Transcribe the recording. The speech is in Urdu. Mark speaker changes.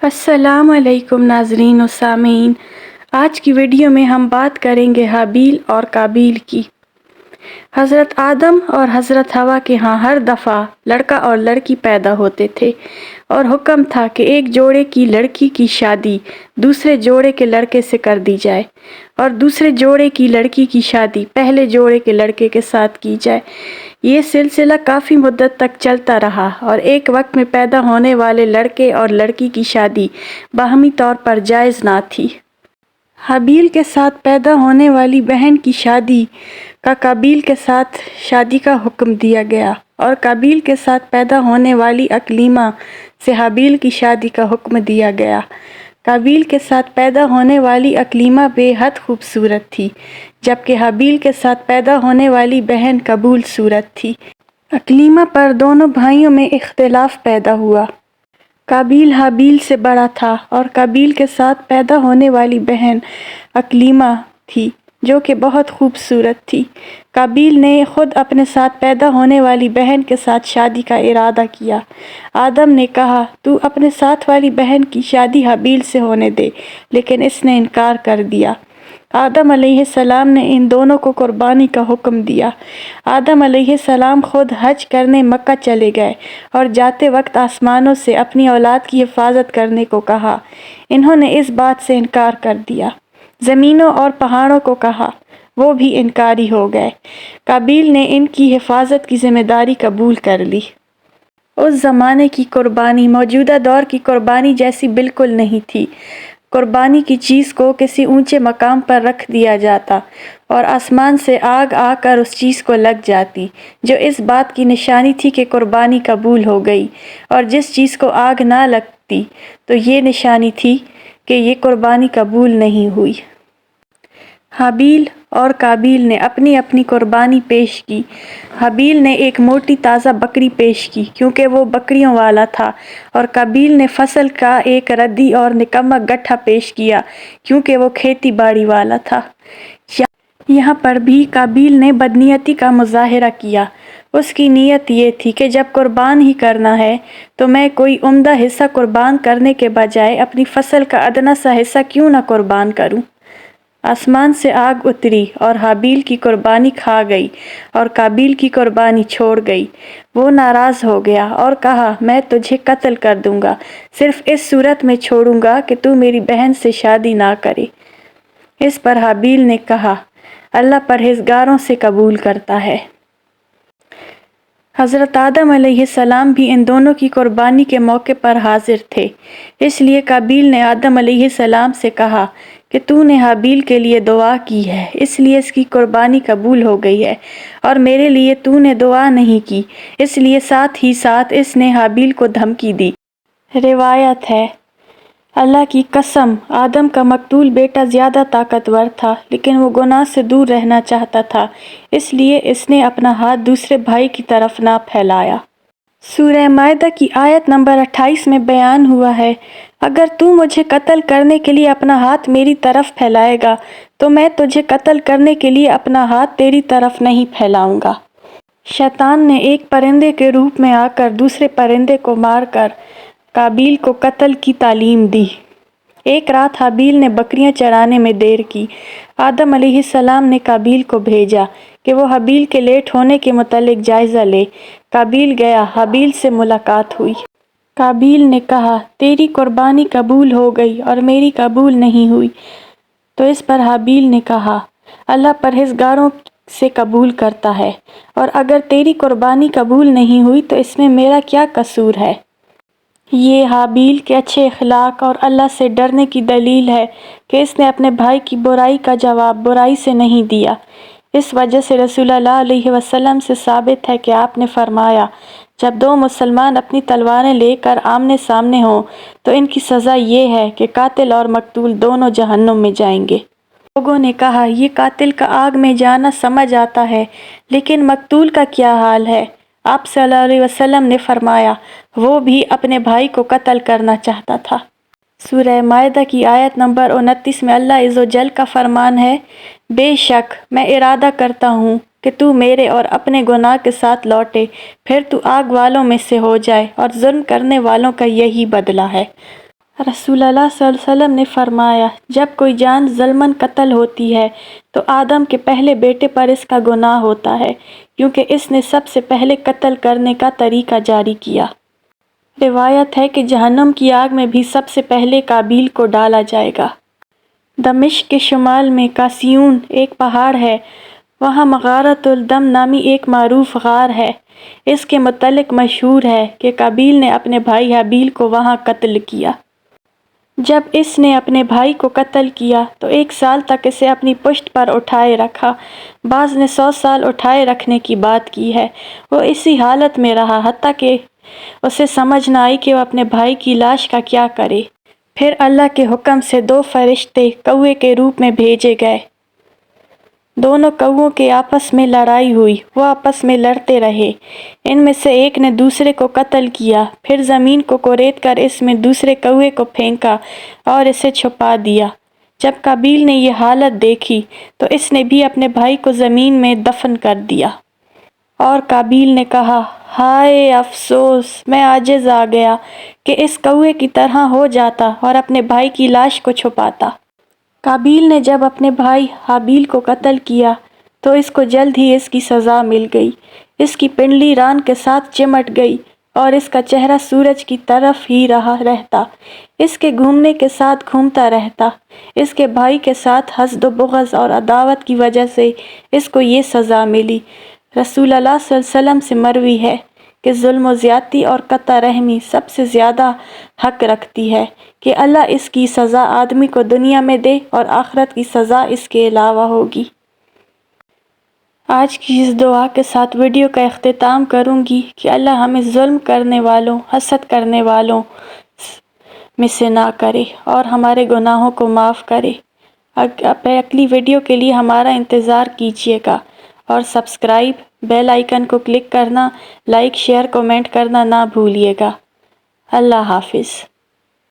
Speaker 1: السلام علیکم ناظرین و سامعین، آج کی ویڈیو میں ہم بات کریں گے حابیل اور قابیل کی۔ حضرت آدم اور حضرت حوا کے ہاں ہر دفعہ لڑکا اور لڑکی پیدا ہوتے تھے اور حکم تھا کہ ایک جوڑے کی لڑکی کی شادی دوسرے جوڑے کے لڑکے سے کر دی جائے اور دوسرے جوڑے کی لڑکی کی شادی پہلے جوڑے کے لڑکے کے ساتھ کی جائے۔ یہ سلسلہ کافی مدت تک چلتا رہا اور ایک وقت میں پیدا ہونے والے لڑکے اور لڑکی کی شادی باہمی طور پر جائز نہ تھی۔ حابیل کے ساتھ پیدا ہونے والی بہن کی شادی کا قابیل کے ساتھ شادی کا حکم دیا گیا اور قابیل کے ساتھ پیدا ہونے والی اکلیمہ سے حابیل کی شادی کا حکم دیا گیا۔ قابیل کے ساتھ پیدا ہونے والی اکلیمہ بے حد خوبصورت تھی، جبکہ حابیل کے ساتھ پیدا ہونے والی بہن قبول صورت تھی۔ اکلیمہ پر دونوں بھائیوں میں اختلاف پیدا ہوا۔ قابیل حابیل سے بڑا تھا اور قابیل کے ساتھ پیدا ہونے والی بہن اکلیمہ تھی جو کہ بہت خوبصورت تھی۔ قابیل نے خود اپنے ساتھ پیدا ہونے والی بہن کے ساتھ شادی کا ارادہ کیا۔ آدم نے کہا، تو اپنے ساتھ والی بہن کی شادی حابیل سے ہونے دے، لیکن اس نے انکار کر دیا۔ آدم علیہ السلام نے ان دونوں کو قربانی کا حکم دیا۔ آدم علیہ السلام خود حج کرنے مکہ چلے گئے اور جاتے وقت آسمانوں سے اپنی اولاد کی حفاظت کرنے کو کہا۔ انہوں نے اس بات سے انکار کر دیا۔ زمینوں اور پہاڑوں کو کہا، وہ بھی انکاری ہو گئے۔ قابیل نے ان کی حفاظت کی ذمہ داری قبول کر لی۔ اس زمانے کی قربانی موجودہ دور کی قربانی جیسی بالکل نہیں تھی۔ قربانی کی چیز کو کسی اونچے مقام پر رکھ دیا جاتا اور آسمان سے آگ آ کر اس چیز کو لگ جاتی، جو اس بات کی نشانی تھی کہ قربانی قبول ہو گئی، اور جس چیز کو آگ نہ لگتی تو یہ نشانی تھی کہ یہ قربانی قبول نہیں ہوئی۔ حابیل اور قابیل نے اپنی اپنی قربانی پیش کی۔ حابیل نے ایک موٹی تازہ بکری پیش کی کیونکہ وہ بکریوں والا تھا، اور قابیل نے فصل کا ایک ردی اور نکما گٹھا پیش کیا کیونکہ وہ کھیتی باڑی والا تھا۔ یہاں پر بھی قابیل نے بدنیتی کا مظاہرہ کیا۔ اس کی نیت یہ تھی کہ جب قربان ہی کرنا ہے تو میں کوئی عمدہ حصہ قربان کرنے کے بجائے اپنی فصل کا ادنا سا حصہ کیوں نہ قربان کروں۔ آسمان سے آگ اتری اور حابیل کی قربانی کھا گئی اور قابیل کی قربانی چھوڑ گئی۔ وہ ناراض ہو گیا اور کہا، میں تجھے قتل کر دوں گا، صرف اس صورت میں چھوڑوں گا کہ تو میری بہن سے شادی نہ کرے۔ اس پر حابیل نے کہا، اللہ پرہیزگاروں سے قبول کرتا ہے۔ حضرت آدم علیہ السلام بھی ان دونوں کی قربانی کے موقع پر حاضر تھے، اس لیے قابیل نے آدم علیہ السلام سے کہا کہ تو نے حابیل کے لیے دعا کی ہے، اس لیے اس کی قربانی قبول ہو گئی ہے، اور میرے لیے تو نے دعا نہیں کی، اس لیے ساتھ ہی ساتھ اس نے حابیل کو دھمکی دی۔ روایت ہے، اللہ کی قسم، آدم کا مقتول بیٹا زیادہ طاقتور تھا، لیکن وہ گناہ سے دور رہنا چاہتا تھا، اس لیے اس نے اپنا ہاتھ دوسرے بھائی کی طرف نہ پھیلایا۔ سورہ مائدہ کی آیت نمبر 28 میں بیان ہوا ہے، اگر تو مجھے قتل کرنے کے لیے اپنا ہاتھ میری طرف پھیلائے گا تو میں تجھے قتل کرنے کے لیے اپنا ہاتھ تیری طرف نہیں پھیلاؤں گا۔ شیطان نے ایک پرندے کے روپ میں آ کر دوسرے پرندے کو مار کر قابیل کو قتل کی تعلیم دی۔ ایک رات حابیل نے بکریاں چرانے میں دیر کی۔ آدم علیہ السلام نے قابیل کو بھیجا کہ وہ حابیل کے لیٹ ہونے کے متعلق جائزہ لے۔ قابیل گیا، حابیل سے ملاقات ہوئی۔ قابیل نے کہا، تیری قربانی قبول ہو گئی اور میری قبول نہیں ہوئی۔ تو اس پر حابیل نے کہا، اللہ پرہیزگاروں سے قبول کرتا ہے، اور اگر تیری قربانی قبول نہیں ہوئی تو اس میں میرا کیا قصور ہے؟ یہ حابیل کے اچھے اخلاق اور اللہ سے ڈرنے کی دلیل ہے کہ اس نے اپنے بھائی کی برائی کا جواب برائی سے نہیں دیا۔ اس وجہ سے رسول اللہ علیہ وسلم سے ثابت ہے کہ آپ نے فرمایا، جب دو مسلمان اپنی تلواریں لے کر آمنے سامنے ہوں تو ان کی سزا یہ ہے کہ قاتل اور مقتول دونوں جہنم میں جائیں گے۔ لوگوں نے کہا، یہ قاتل کا آگ میں جانا سمجھ آتا ہے، لیکن مقتول کا کیا حال ہے؟ آپ صلی اللہ علیہ وسلم نے فرمایا، وہ بھی اپنے بھائی کو قتل کرنا چاہتا تھا۔ سورہ مائدہ کی آیت نمبر 29 میں اللہ عز و جل کا فرمان ہے، بے شک میں ارادہ کرتا ہوں کہ تو میرے اور اپنے گناہ کے ساتھ لوٹے، پھر تو آگ والوں میں سے ہو جائے، اور ظلم کرنے والوں کا یہی بدلہ ہے۔ رسول اللہ صلی اللہ علیہ وسلم نے فرمایا، جب کوئی جان ظلماً قتل ہوتی ہے تو آدم کے پہلے بیٹے پر اس کا گناہ ہوتا ہے، کیونکہ اس نے سب سے پہلے قتل کرنے کا طریقہ جاری کیا۔ روایت ہے کہ جہنم کی آگ میں بھی سب سے پہلے قابیل کو ڈالا جائے گا۔ دمشق کے شمال میں کاسیون ایک پہاڑ ہے، وہاں مغارۃ الدم نامی ایک معروف غار ہے۔ اس کے متعلق مشہور ہے کہ قابیل نے اپنے بھائی حابیل کو وہاں قتل کیا۔ جب اس نے اپنے بھائی کو قتل کیا تو 1 سال تک اسے اپنی پشت پر اٹھائے رکھا، بعض نے 100 سال اٹھائے رکھنے کی بات کی ہے۔ وہ اسی حالت میں رہا حتیٰ کہ اسے سمجھ نہ آئی کہ وہ اپنے بھائی کی لاش کا کیا کرے۔ پھر اللہ کے حکم سے 2 فرشتے کوے کے روپ میں بھیجے گئے۔ دونوں کووں کے آپس میں لڑائی ہوئی، وہ آپس میں لڑتے رہے۔ ان میں سے ایک نے دوسرے کو قتل کیا، پھر زمین کو کرید کر اس میں دوسرے کوے کو پھینکا اور اسے چھپا دیا۔ جب قابیل نے یہ حالت دیکھی تو اس نے بھی اپنے بھائی کو زمین میں دفن کر دیا۔ اور قابیل نے کہا، ہائے افسوس، میں عاجز آ گیا کہ اس کوے کی طرح ہو جاتا اور اپنے بھائی کی لاش کو چھپاتا۔ قابیل نے جب اپنے بھائی حابیل کو قتل کیا تو اس کو جلد ہی اس کی سزا مل گئی۔ اس کی پنڈلی ران کے ساتھ چمٹ گئی اور اس کا چہرہ سورج کی طرف ہی رہتا، اس کے گھومنے کے ساتھ گھومتا رہتا۔ اس کے بھائی کے ساتھ حسد و بغض اور عداوت کی وجہ سے اس کو یہ سزا ملی۔ رسول اللہ صلی اللہ علیہ وسلم سے مروی ہے کہ ظلم و زیادتی اور قطع رحمی سب سے زیادہ حق رکھتی ہے کہ اللہ اس کی سزا آدمی کو دنیا میں دے اور آخرت کی سزا اس کے علاوہ ہوگی۔ آج کی اس دعا کے ساتھ ویڈیو کا اختتام کروں گی کہ اللہ ہمیں ظلم کرنے والوں، حسد کرنے والوں میں سے نہ کرے اور ہمارے گناہوں کو معاف کرے۔ اگلی ویڈیو کے لیے ہمارا انتظار کیجیے گا اور سبسکرائب، بیل آئیکن کو کلک کرنا، لائک، شیئر، کومنٹ کرنا نہ بھولیے گا۔ اللہ حافظ۔